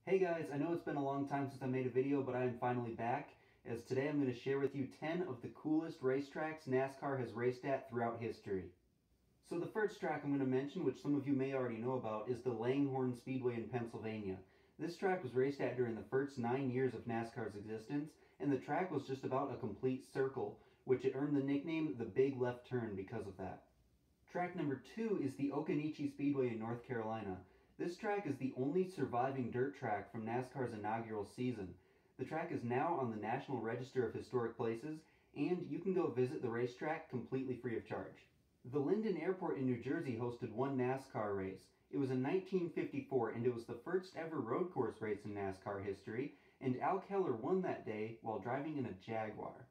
Hey guys, I know it's been a long time since I made a video, but I am finally back, as today I'm going to share with you 10 of the coolest racetracks NASCAR has raced at throughout history. So the first track I'm going to mention, which some of you may already know about, is the Langhorne Speedway in Pennsylvania. This track was raced at during the first 9 years of NASCAR's existence, and the track was just about a complete circle, which it earned the nickname the Big Left Turn because of that. Track number 2 is the Occonneechee Speedway in North Carolina. This track is the only surviving dirt track from NASCAR's inaugural season. The track is now on the National Register of Historic Places, and you can go visit the racetrack completely free of charge. The Linden Airport in New Jersey hosted one NASCAR race. It was in 1954, and it was the first ever road course race in NASCAR history, and Al Keller won that day while driving in a Jaguar.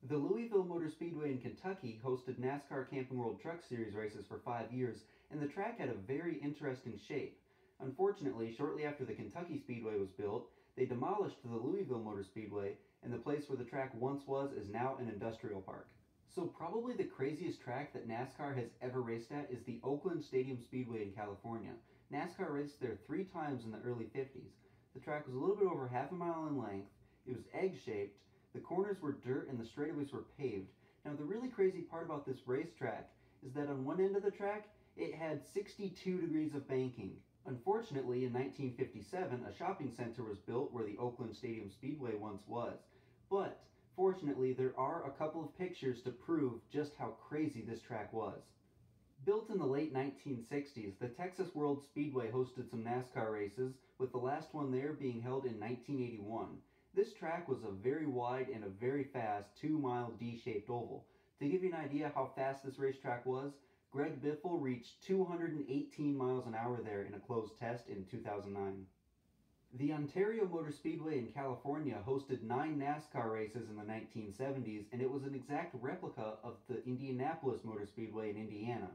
The Louisville Motor Speedway in Kentucky hosted NASCAR Camping World Truck Series races for 5 years, and the track had a very interesting shape. Unfortunately, shortly after the Kentucky Speedway was built, they demolished the Louisville Motor Speedway, and the place where the track once was is now an industrial park. So probably the craziest track that NASCAR has ever raced at is the Oakland Stadium Speedway in California. NASCAR raced there 3 times in the early 50s. The track was a little bit over half a mile in length, it was egg-shaped, the corners were dirt and the straightaways were paved. Now the really crazy part about this racetrack is that on one end of the track, it had 62 degrees of banking. Unfortunately, in 1957, a shopping center was built where the Oakland Stadium Speedway once was. But, fortunately, there are a couple of pictures to prove just how crazy this track was. Built in the late 1960s, the Texas World Speedway hosted some NASCAR races, with the last one there being held in 1981. This track was a very wide and a very fast 2-mile D-shaped oval. To give you an idea how fast this racetrack was, Greg Biffle reached 218 miles an hour there in a closed test in 2009. The Ontario Motor Speedway in California hosted 9 NASCAR races in the 1970s, and it was an exact replica of the Indianapolis Motor Speedway in Indiana.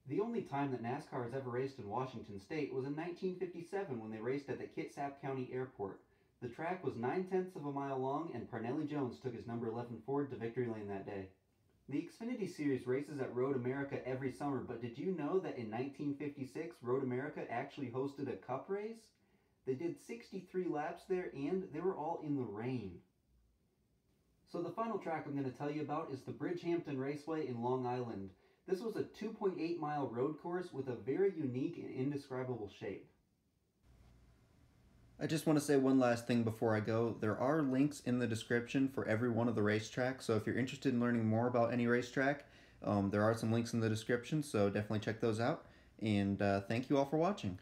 The only time that NASCAR has ever raced in Washington State was in 1957 when they raced at the Kitsap County Airport. The track was 9/10 of a mile long, and Parnelli Jones took his number 11 Ford to victory lane that day. The Xfinity Series races at Road America every summer, but did you know that in 1956, Road America actually hosted a cup race? They did 63 laps there, and they were all in the rain. So the final track I'm going to tell you about is the Bridgehampton Raceway in Long Island. This was a 2.8-mile road course with a very unique and indescribable shape. I just want to say one last thing before I go. There are links in the description for every one of the racetracks, so if you're interested in learning more about any racetrack, there are some links in the description, so definitely check those out. And thank you all for watching.